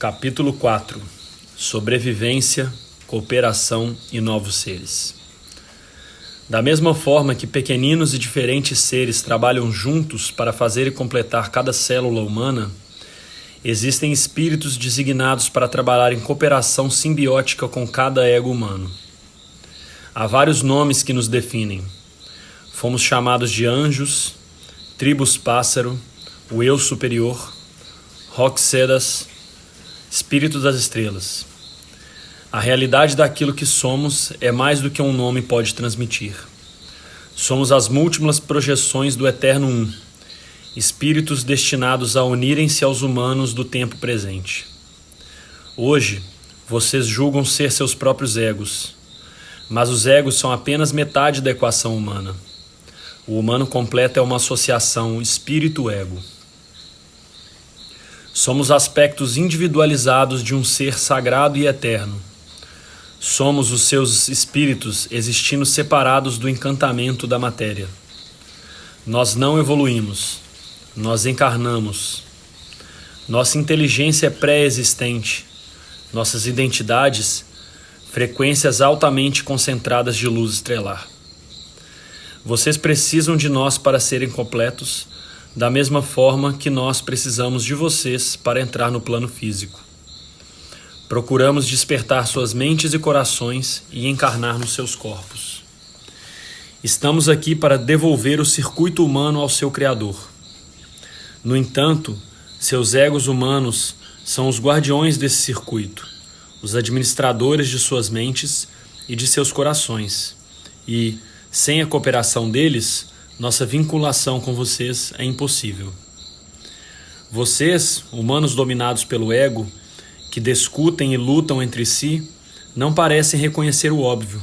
Capítulo 4. Sobrevivência, cooperação e novos seres. Da mesma forma que pequeninos e diferentes seres trabalham juntos para fazer e completar cada célula humana, existem espíritos designados para trabalhar em cooperação simbiótica com cada ego humano. Há vários nomes que nos definem. Fomos chamados de anjos, tribos pássaro, o eu superior, Roxedas, espírito das estrelas. A realidade daquilo que somos é mais do que um nome pode transmitir. Somos as múltiplas projeções do Eterno Um, espíritos destinados a unirem-se aos humanos do tempo presente. Hoje, vocês julgam ser seus próprios egos, mas os egos são apenas metade da equação humana. O humano completo é uma associação espírito-ego. Somos aspectos individualizados de um ser sagrado e eterno. Somos os seus espíritos existindo separados do encantamento da matéria. Nós não evoluímos, nós encarnamos. Nossa inteligência é pré-existente. Nossas identidades, frequências altamente concentradas de luz estelar. Vocês precisam de nós para serem completos, da mesma forma que nós precisamos de vocês para entrar no plano físico. Procuramos despertar suas mentes e corações e encarnar nos seus corpos. Estamos aqui para devolver o circuito humano ao seu Criador. No entanto, seus egos humanos são os guardiões desse circuito, os administradores de suas mentes e de seus corações. E, sem a cooperação deles, nossa vinculação com vocês é impossível. Vocês, humanos dominados pelo ego, que discutem e lutam entre si, não parecem reconhecer o óbvio.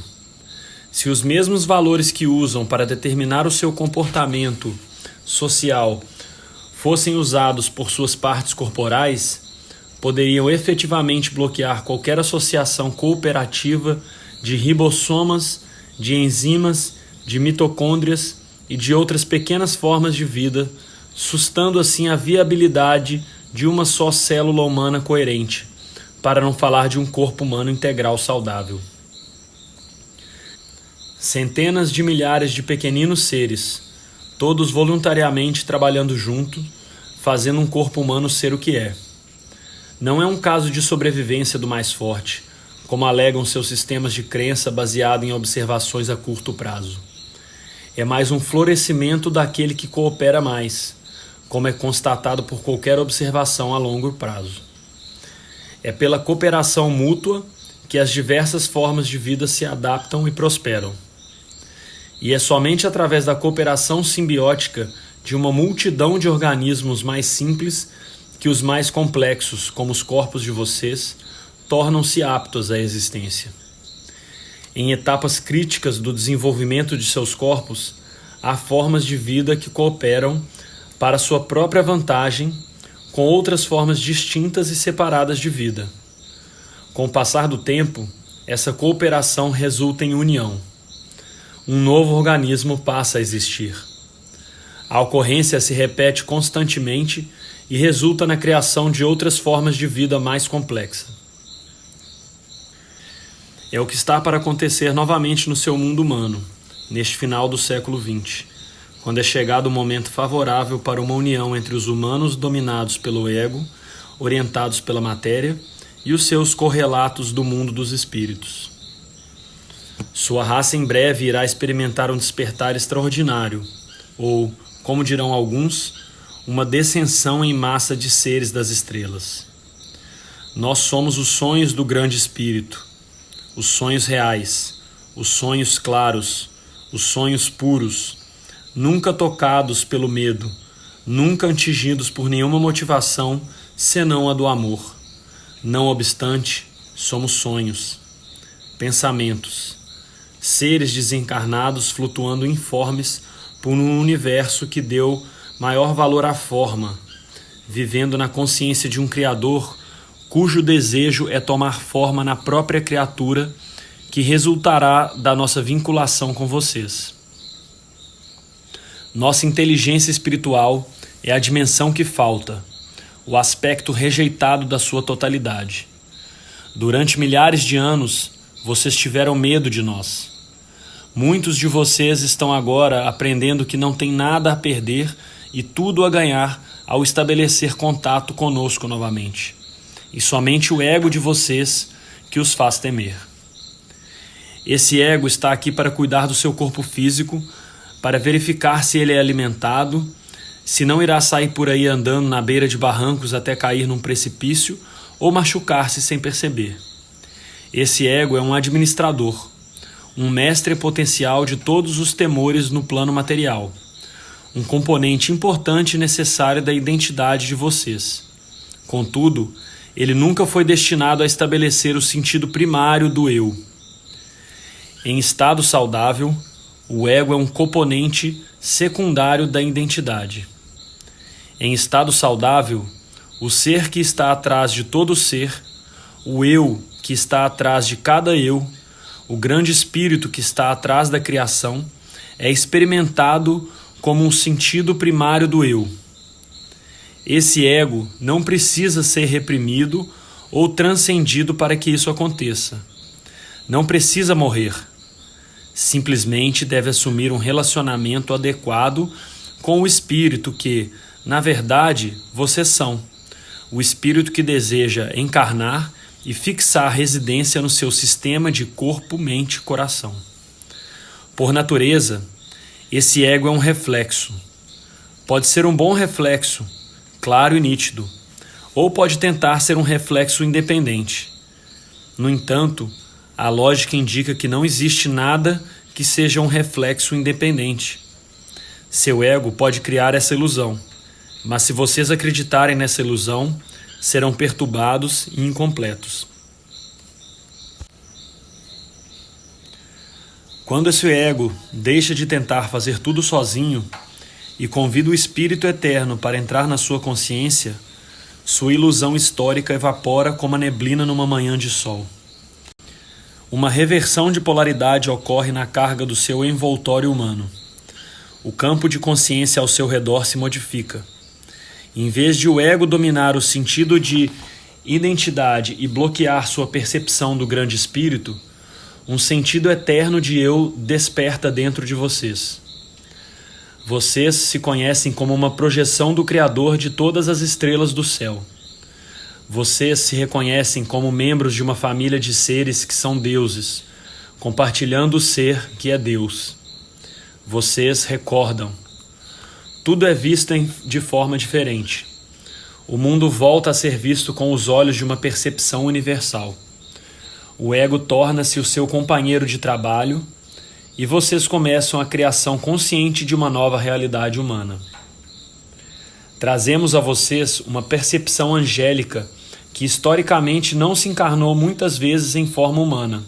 Se os mesmos valores que usam para determinar o seu comportamento social fossem usados por suas partes corporais, poderiam efetivamente bloquear qualquer associação cooperativa de ribossomas, de enzimas, de mitocôndrias e de outras pequenas formas de vida, sustando assim a viabilidade de uma só célula humana coerente, para não falar de um corpo humano integral saudável. Centenas de milhares de pequeninos seres, todos voluntariamente trabalhando junto, fazendo um corpo humano ser o que é. Não é um caso de sobrevivência do mais forte, como alegam seus sistemas de crença baseado em observações a curto prazo. É mais um florescimento daquele que coopera mais, como é constatado por qualquer observação a longo prazo. É pela cooperação mútua que as diversas formas de vida se adaptam e prosperam. E é somente através da cooperação simbiótica de uma multidão de organismos mais simples que os mais complexos, como os corpos de vocês, tornam-se aptos à existência. Em etapas críticas do desenvolvimento de seus corpos, há formas de vida que cooperam para sua própria vantagem com outras formas distintas e separadas de vida. Com o passar do tempo, essa cooperação resulta em união. Um novo organismo passa a existir. A ocorrência se repete constantemente e resulta na criação de outras formas de vida mais complexas. É o que está para acontecer novamente no seu mundo humano, neste final do século XX, quando é chegado o momento favorável para uma união entre os humanos dominados pelo ego, orientados pela matéria, e os seus correlatos do mundo dos espíritos. Sua raça em breve irá experimentar um despertar extraordinário, ou, como dirão alguns, uma descensão em massa de seres das estrelas. Nós somos os sonhos do grande espírito, os sonhos reais, os sonhos claros, os sonhos puros, nunca tocados pelo medo, nunca atingidos por nenhuma motivação senão a do amor. Não obstante, somos sonhos, pensamentos, seres desencarnados flutuando informes por um universo que deu maior valor à forma, vivendo na consciência de um Criador cujo desejo é tomar forma na própria criatura que resultará da nossa vinculação com vocês. Nossa inteligência espiritual é a dimensão que falta, o aspecto rejeitado da sua totalidade. Durante milhares de anos, vocês tiveram medo de nós. Muitos de vocês estão agora aprendendo que não tem nada a perder e tudo a ganhar ao estabelecer contato conosco novamente. E somente o ego de vocês que os faz temer. Esse ego está aqui para cuidar do seu corpo físico, para verificar se ele é alimentado, se não irá sair por aí andando na beira de barrancos até cair num precipício ou machucar-se sem perceber. Esse ego é um administrador, um mestre potencial de todos os temores no plano material, um componente importante e necessário da identidade de vocês. Contudo, ele nunca foi destinado a estabelecer o sentido primário do eu. Em estado saudável, o ego é um componente secundário da identidade. Em estado saudável, o ser que está atrás de todo ser, o eu que está atrás de cada eu, o grande espírito que está atrás da criação, é experimentado como um sentido primário do eu. Esse ego não precisa ser reprimido ou transcendido para que isso aconteça. Não precisa morrer. Simplesmente deve assumir um relacionamento adequado com o espírito que, na verdade, vocês são. O espírito que deseja encarnar e fixar residência no seu sistema de corpo, mente e coração. Por natureza, esse ego é um reflexo. Pode ser um bom reflexo, claro e nítido, ou pode tentar ser um reflexo independente. No entanto, a lógica indica que não existe nada que seja um reflexo independente. Seu ego pode criar essa ilusão, mas se vocês acreditarem nessa ilusão, serão perturbados e incompletos. Quando esse ego deixa de tentar fazer tudo sozinho e convida o Espírito Eterno para entrar na sua consciência, sua ilusão histórica evapora como a neblina numa manhã de sol. Uma reversão de polaridade ocorre na carga do seu envoltório humano. O campo de consciência ao seu redor se modifica. Em vez de o ego dominar o sentido de identidade e bloquear sua percepção do grande espírito, um sentido eterno de eu desperta dentro de vocês. Vocês se conhecem como uma projeção do Criador de todas as estrelas do céu. Vocês se reconhecem como membros de uma família de seres que são deuses, compartilhando o ser que é Deus. Vocês recordam. Tudo é visto de forma diferente. O mundo volta a ser visto com os olhos de uma percepção universal. O ego torna-se o seu companheiro de trabalho e vocês começam a criação consciente de uma nova realidade humana. Trazemos a vocês uma percepção angélica que historicamente não se encarnou muitas vezes em forma humana.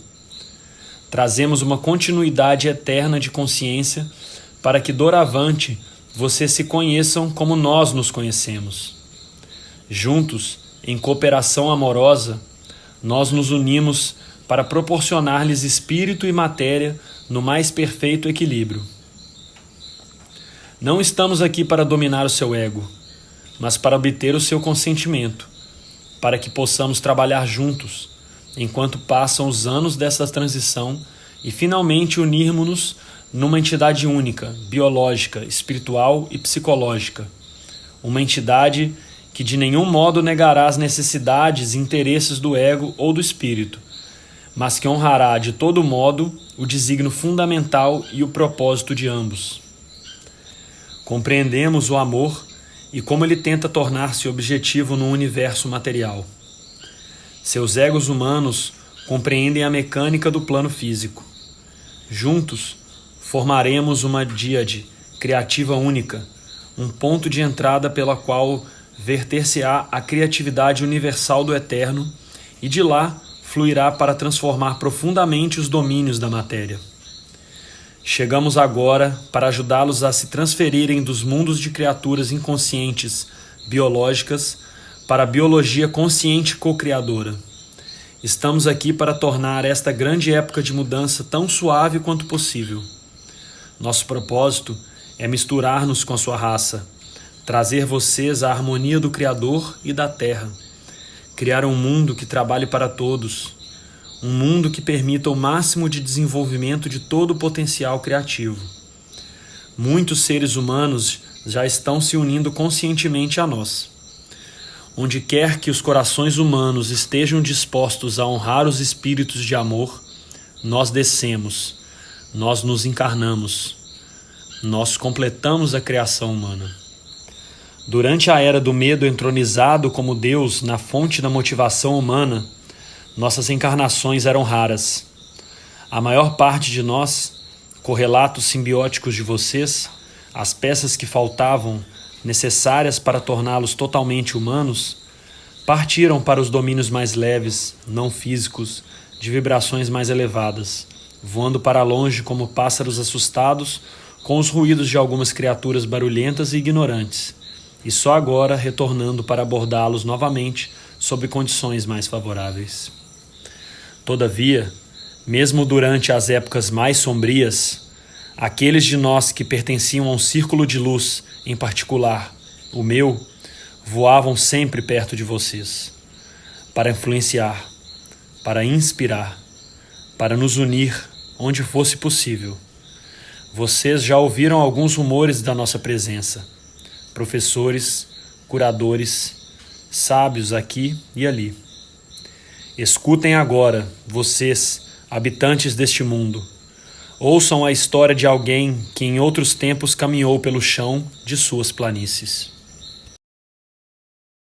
Trazemos uma continuidade eterna de consciência para que doravante vocês se conheçam como nós nos conhecemos. Juntos, em cooperação amorosa, nós nos unimos para proporcionar-lhes espírito e matéria no mais perfeito equilíbrio. Não estamos aqui para dominar o seu ego, mas para obter o seu consentimento, para que possamos trabalhar juntos, enquanto passam os anos dessa transição e finalmente unirmos-nos numa entidade única, biológica, espiritual e psicológica. Uma entidade que de nenhum modo negará as necessidades e interesses do ego ou do espírito, mas que honrará de todo modo o desígnio fundamental e o propósito de ambos. Compreendemos o amor e como ele tenta tornar-se objetivo no universo material. Seus egos humanos compreendem a mecânica do plano físico. Juntos, formaremos uma díade criativa única, um ponto de entrada pela qual verter-se-á a criatividade universal do Eterno e de lá fluirá para transformar profundamente os domínios da matéria. Chegamos agora para ajudá-los a se transferirem dos mundos de criaturas inconscientes, biológicas, para a biologia consciente co-criadora. Estamos aqui para tornar esta grande época de mudança tão suave quanto possível. Nosso propósito é misturar-nos com a sua raça, trazer vocês a harmonia do Criador e da Terra, criar um mundo que trabalhe para todos, um mundo que permita o máximo de desenvolvimento de todo o potencial criativo. Muitos seres humanos já estão se unindo conscientemente a nós. Onde quer que os corações humanos estejam dispostos a honrar os espíritos de amor, nós descemos, nós nos encarnamos, nós completamos a criação humana. Durante a era do medo entronizado como Deus na fonte da motivação humana, nossas encarnações eram raras. A maior parte de nós, correlatos simbióticos de vocês, as peças que faltavam, necessárias para torná-los totalmente humanos, partiram para os domínios mais leves, não físicos, de vibrações mais elevadas, voando para longe como pássaros assustados com os ruídos de algumas criaturas barulhentas e ignorantes, e só agora retornando para abordá-los novamente sob condições mais favoráveis. Todavia, mesmo durante as épocas mais sombrias, aqueles de nós que pertenciam a um círculo de luz, em particular, o meu, voavam sempre perto de vocês, para influenciar, para inspirar, para nos unir onde fosse possível. Vocês já ouviram alguns rumores da nossa presença, professores, curadores, sábios aqui e ali. Escutem agora, vocês, habitantes deste mundo. Ouçam a história de alguém que em outros tempos caminhou pelo chão de suas planícies.